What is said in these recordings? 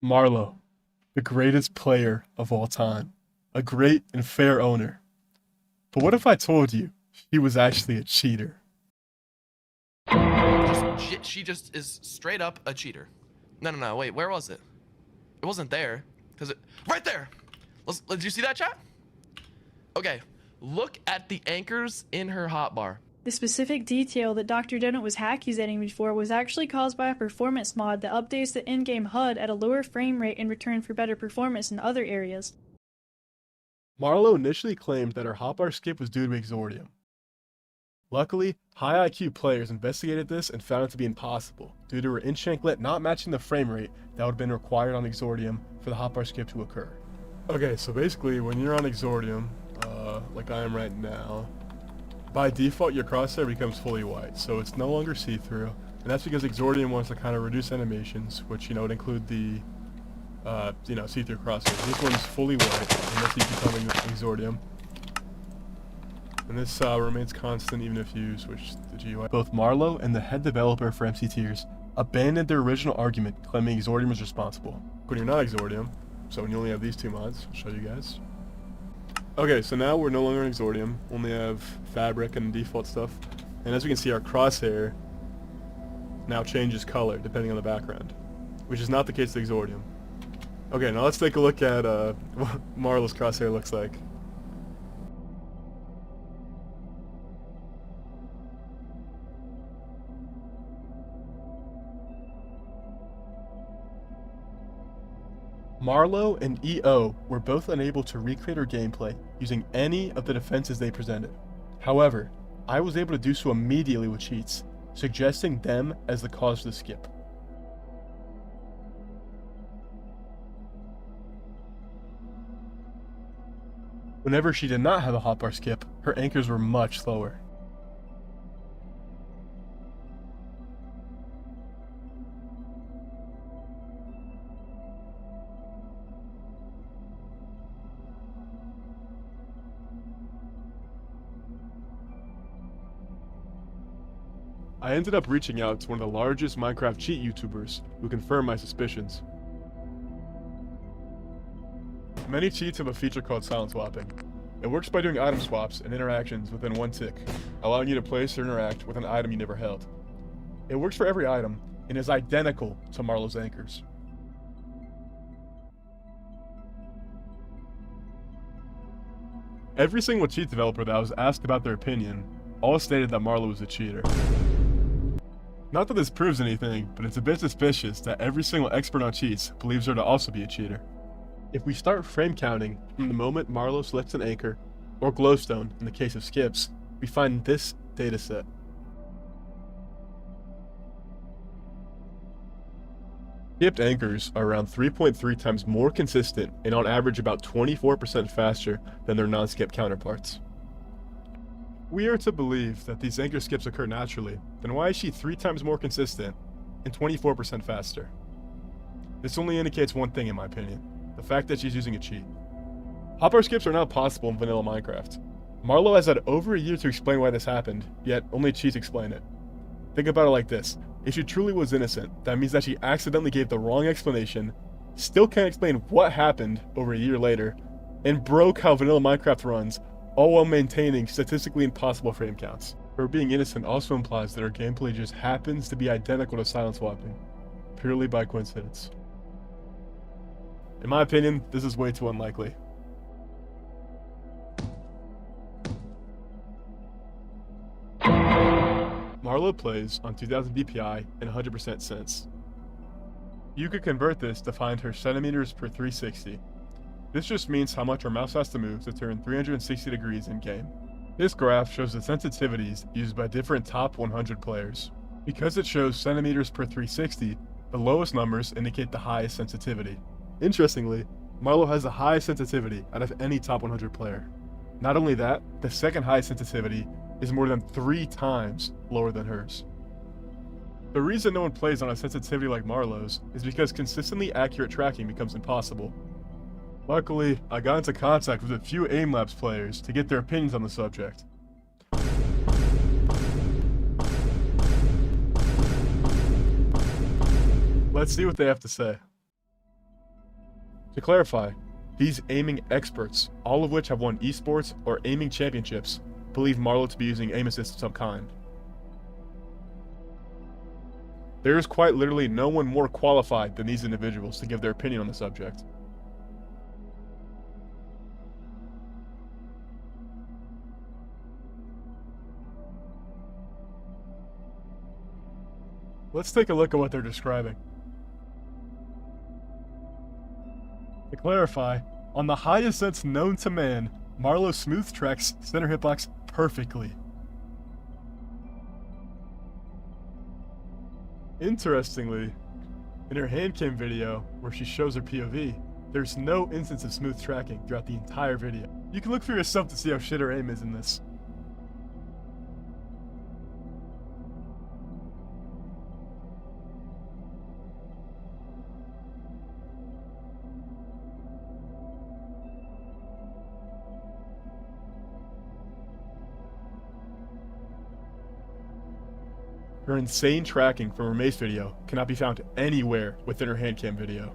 Marlow, the greatest player of all time, a great and fair owner. But what if I told you he was actually a cheater? She just is straight up a cheater. No, wait, where was it? It wasn't there, right there. Did you see that, chat? Okay, look at the anchors in her hotbar. The specific detail that Dr. Dennett was accusating me for was actually caused by a performance mod that updates the in-game HUD at a lower frame rate in return for better performance in other areas. Marlow initially claimed that her hotbar skip was due to exordium. Luckily, high IQ players investigated this and found it to be impossible, due to her enchanklet not matching the frame rate that would have been required on exordium for the hotbar skip to occur. Okay, so basically when you're on exordium, like I am right now, by default your crosshair becomes fully white, so it's no longer see-through, and that's because exordium wants to kind of reduce animations, which, would include the, see-through crosshair. This one's fully white, and that's becoming exordium. And this remains constant even if you switch the GUI. Both Marlow and the head developer for MC Tiers abandoned their original argument claiming exordium was responsible. When you're not exordium, so when you only have these two mods, I'll show you guys. Okay, so now we're no longer in exordium, only have fabric and default stuff. And as we can see, our crosshair now changes color depending on the background, which is not the case with exordium. Okay, now let's take a look at what Marlow's crosshair looks like. Marlow and EO were both unable to recreate her gameplay using any of the defenses they presented. However, I was able to do so immediately with cheats, suggesting them as the cause of the skip. Whenever she did not have a hotbar skip, her anchors were much slower. I ended up reaching out to one of the largest Minecraft cheat YouTubers who confirmed my suspicions. Many cheats have a feature called silent swapping. It works by doing item swaps and interactions within one tick, allowing you to place or interact with an item you never held. It works for every item and is identical to Marlow's anchors. Every single cheat developer that was asked about their opinion all stated that Marlow was a cheater. Not that this proves anything, but it's a bit suspicious that every single expert on cheats believes her to also be a cheater. If we start frame counting from the moment Marlow selects an anchor, or glowstone in the case of skips, we find this dataset. Skipped anchors are around 3.3 times more consistent and on average about 24% faster than their non-skip counterparts. We are to believe that these anchor skips occur naturally, then why is she 3 times more consistent and 24% faster? This only indicates one thing in my opinion, the fact that she's using a cheat. Hotbar skips are not possible in vanilla Minecraft. Marlow has had over a year to explain why this happened, yet only cheats explain it. Think about it like this, if she truly was innocent, that means that she accidentally gave the wrong explanation, still can't explain what happened over a year later, and broke how vanilla Minecraft runs, all while maintaining statistically impossible frame counts. Her being innocent also implies that her gameplay just happens to be identical to silent swapping, purely by coincidence. In my opinion, this is way too unlikely. Marlow plays on 2000 DPI and 100% sense. You could convert this to find her centimeters per 360. This just means how much our mouse has to move to turn 360 degrees in-game. This graph shows the sensitivities used by different top 100 players. Because it shows centimeters per 360, the lowest numbers indicate the highest sensitivity. Interestingly, Marlow has the highest sensitivity out of any top 100 player. Not only that, the second highest sensitivity is more than 3 times lower than hers. The reason no one plays on a sensitivity like Marlow's is because consistently accurate tracking becomes impossible. Luckily, I got into contact with a few Aimlabs players to get their opinions on the subject. Let's see what they have to say. To clarify, these aiming experts, all of which have won esports or aiming championships, believe Marlowww to be using aim assist of some kind. There is quite literally no one more qualified than these individuals to give their opinion on the subject. Let's take a look at what they're describing. To clarify, on the highest sense known to man, Marlowww smooth tracks center hitbox perfectly. Interestingly, in her handcam video, where she shows her POV, there's no instance of smooth tracking throughout the entire video. You can look for yourself to see how shit her aim is in this. Her insane tracking from her mace video cannot be found anywhere within her handcam video.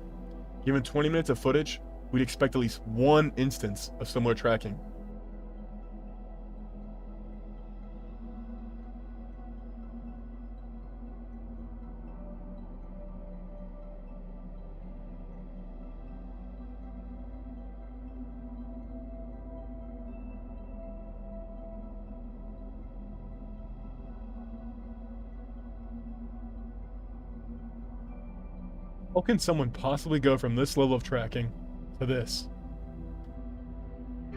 Given 20 minutes of footage, we'd expect at least one instance of similar tracking. How can someone possibly go from this level of tracking to this?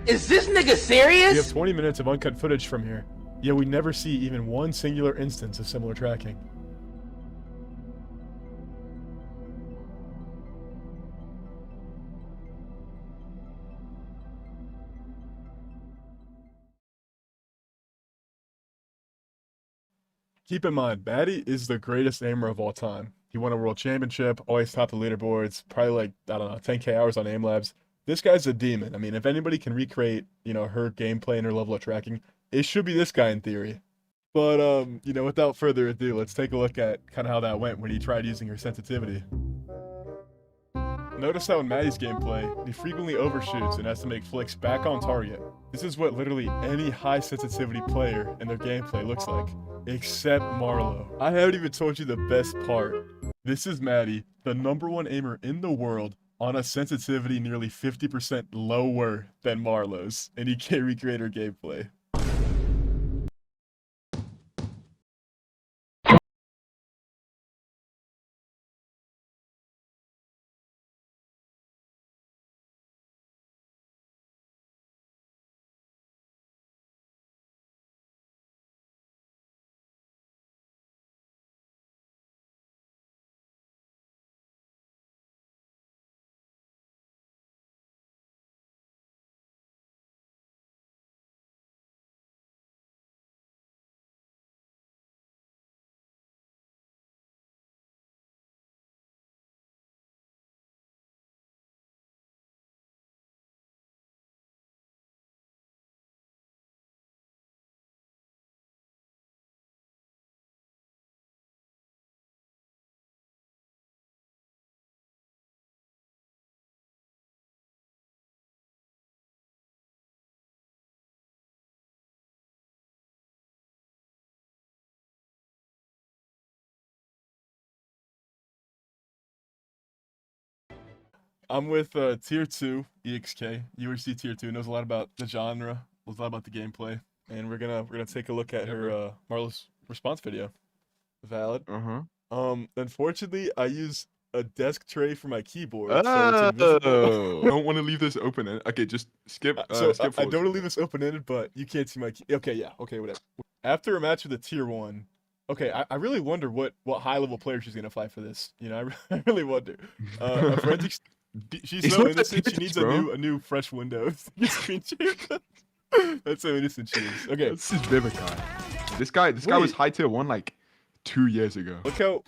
Is this nigga serious? We have 20 minutes of uncut footage from here, yet we never see even one singular instance of similar tracking. Keep in mind, Batty is the greatest aimer of all time. He won a world championship, always topped the leaderboards, probably like, I don't know, 10K hours on aim labs. This guy's a demon. I mean, if anybody can recreate, her gameplay and her level of tracking, it should be this guy in theory. But, without further ado, let's take a look at kind of how that went when he tried using her sensitivity. Notice how in Maddie's gameplay, he frequently overshoots and has to make flicks back on target. This is what literally any high sensitivity player in their gameplay looks like, except Marlowww. I haven't even told you the best part. This is Maddie, the #1 aimer in the world, on a sensitivity nearly 50% lower than Marlowww's, and he can't recreate her gameplay. I'm with Tier 2 EXK. UHC Tier 2 knows a lot about the genre, knows a lot about the gameplay, and we're gonna take a look at her Marlowww's response video. Valid. Unfortunately, I use a desk tray for my keyboard, so it's invisible. I don't want to leave this open-ended. Okay, just skip. Skip I don't want to leave this open-ended, but you can't see my key. Okay, yeah, okay, whatever. After a match with a Tier 1, okay, I really wonder what high-level player she's gonna fight for this. I really wonder. A forensic. She's so innocent. She needs a new fresh Windows. That's so innocent she is. Okay, this is Vivikai. This guy was high tier 1 like 2 years ago. Look how.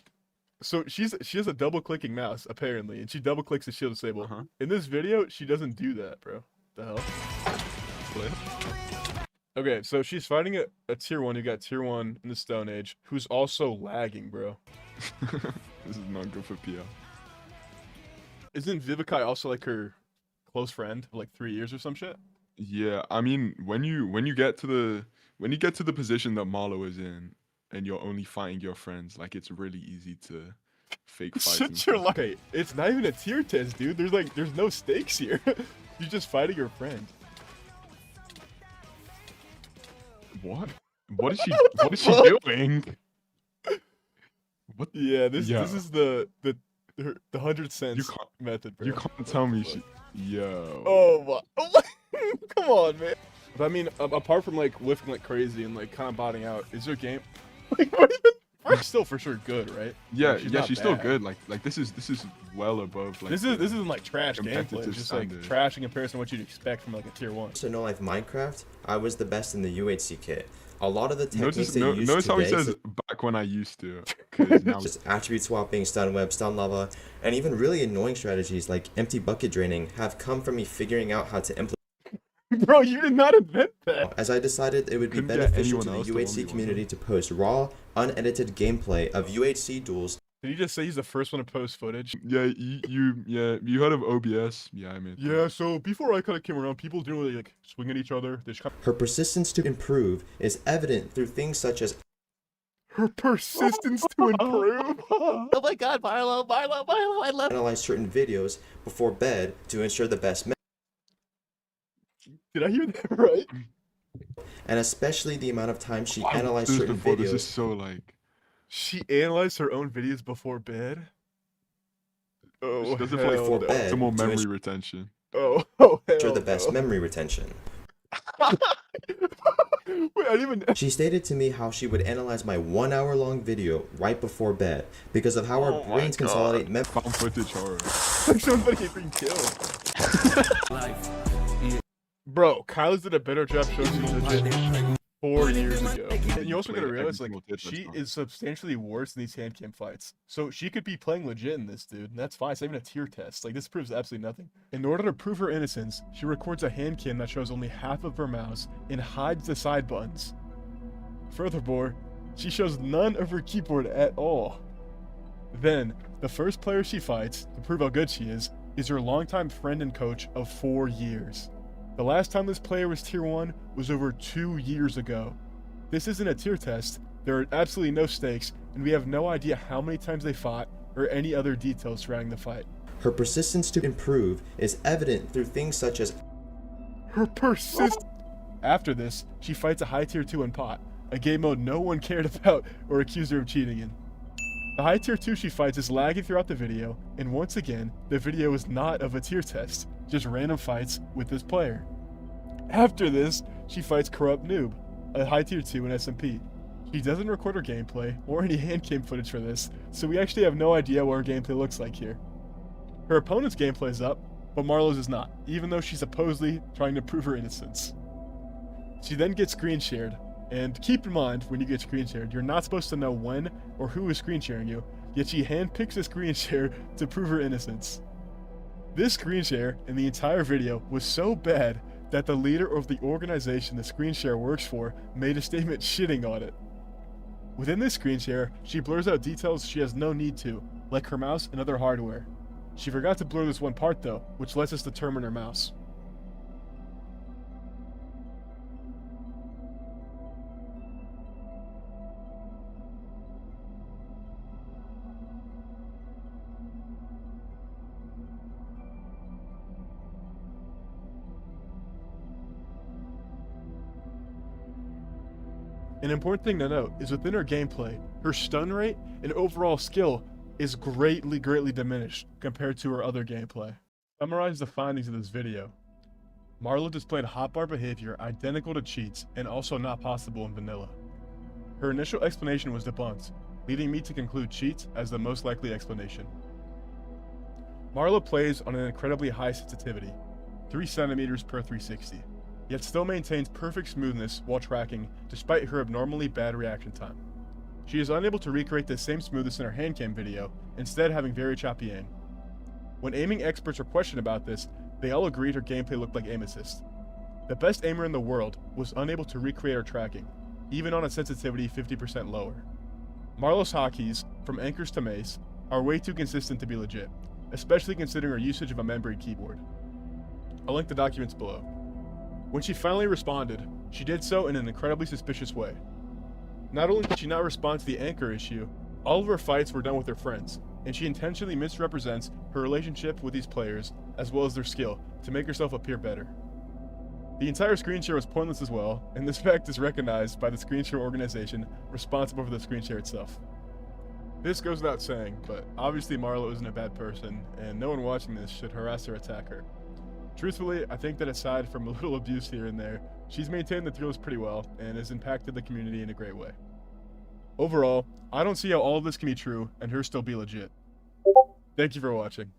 So she has a double-clicking mouse apparently, and she double-clicks the shield disable. In this video, she doesn't do that, bro. The hell? Okay, so she's fighting a Tier 1 who got Tier 1 in the Stone Age, who's also lagging, bro. This is not good for PR. Isn't Vivikai also like her close friend of like 3 years or some shit? Yeah, I mean, when you get to the position that Marlow is in, and you're only fighting your friends, like it's really easy to fake fights and Shut your stuff. life. It's not even a tier test, dude. There's no stakes here. You're just fighting your friend. What? What is she doing? What? Yeah, this Yeah. is the 100 cents You can't- method, bro. You can't tell me she. Yo. Oh my! Come on, man. But I mean, apart from like whiffing like crazy and like kind of botting out, is there game? Like, what even? She's still for sure good, right? Yeah, Like, she's still bad. good. Like this is well above. Like This isn't like trash gameplay. competitive It's just like standard. trash in comparison to what you'd expect from like a tier 1. So no life Minecraft, I was the best in the UHC kit. A lot of the techniques Notice, they use notice how he today, says back when I used to. 'Cause now just attribute swapping, stun web, stun lava, and even really annoying strategies like empty bucket draining have come from me figuring out how to implement. Bro, you did not invent that. As I decided it would be Couldn't get beneficial to anyone the else to 1v1 UHC community to post raw, unedited gameplay of UHC duels. Did you just say he's the first one to post footage? yeah, you heard of OBS? Yeah, I mean. Yeah, so before I kind of came around, people didn't really like swing at each other. They just kind Her persistence to improve is evident through things such as her persistence to improve. Oh my God, Marlow, I love. analyze certain videos before bed to ensure the best Did I hear that right? and especially the amount of time she Wow, analyzed this is certain before, This videos. is so like. She analyzed her own videos before bed. Oh, She does it for hell like Before no. bed. optimal to memory retention. Oh, ensure hell the best no. memory retention. Wait, I didn't even. She stated to me how she would analyze my 1 hour long video right before bed because of how Oh our my brains God. consolidate memory. Found footage horror. Somebody being killed. Bro, Kyle's did a better job showing you legit 4 years ago. And you also Played gotta every realize, like, single tip she that's is substantially worse in these hand cam fights. So she could be playing legit in this, dude. And that's fine. It's not even a tier test. Like, this proves absolutely nothing. In order to prove her innocence, she records a hand cam that shows only half of her mouse and hides the side buttons. Furthermore, she shows none of her keyboard at all. Then, the first player she fights, to prove how good she is her longtime friend and coach of 4 years. The last time this player was tier 1 was over 2 years ago. This isn't a tier test, there are absolutely no stakes, and we have no idea how many times they fought or any other details surrounding the fight. Her persistence to improve is evident through things such as Her persist. After this, she fights a high tier 2 in pot, a game mode no one cared about or accused her of cheating in. The high tier 2 she fights is lagging throughout the video, and once again, the video is not of a tier test, just random fights with this player. After this, she fights Corrupt Noob, a high tier 2 in SMP. She doesn't record her gameplay or any hand cam footage for this, so we actually have no idea what her gameplay looks like here. Her opponent's gameplay is up, but Marlow's is not, even though she's supposedly trying to prove her innocence. She then gets screen shared, and keep in mind when you get screen shared, you're not supposed to know when or who is screen sharing you, yet she handpicks a screen share to prove her innocence. This screen share in the entire video was so bad that the leader of the organization the screen share works for made a statement shitting on it. Within this screen share, she blurs out details she has no need to, like her mouse and other hardware. She forgot to blur this one part though, which lets us determine her mouse. An important thing to note is within her gameplay, her stun rate and overall skill is greatly diminished compared to her other gameplay. Summarize the findings of this video. Marlow displayed hotbar behavior identical to cheats and also not possible in vanilla. Her initial explanation was debunked, leading me to conclude cheats as the most likely explanation. Marlow plays on an incredibly high sensitivity, 3 cm per 360. Yet still maintains perfect smoothness while tracking despite her abnormally bad reaction time. She is unable to recreate the same smoothness in her handcam video, instead having very choppy aim. When aiming experts were questioned about this, they all agreed her gameplay looked like aim assist. The best aimer in the world was unable to recreate her tracking, even on a sensitivity 50% lower. Marlow's hotkeys, from anchors to mace, are way too consistent to be legit. especially considering her usage of a membrane keyboard. I'll link the documents below. When she finally responded, she did so in an incredibly suspicious way. Not only did she not respond to the anchor issue, all of her fights were done with her friends, and she intentionally misrepresents her relationship with these players as well as their skill to make herself appear better. The entire screen share was pointless as well, and this fact is recognized by the screen share organization responsible for the screen share itself. This goes without saying, but obviously Marlow isn't a bad person, and no one watching this should harass or attack her. Truthfully, I think that aside from a little abuse here and there, she's maintained the thrills pretty well and has impacted the community in a great way. Overall, I don't see how all of this can be true and her still be legit. Thank you for watching.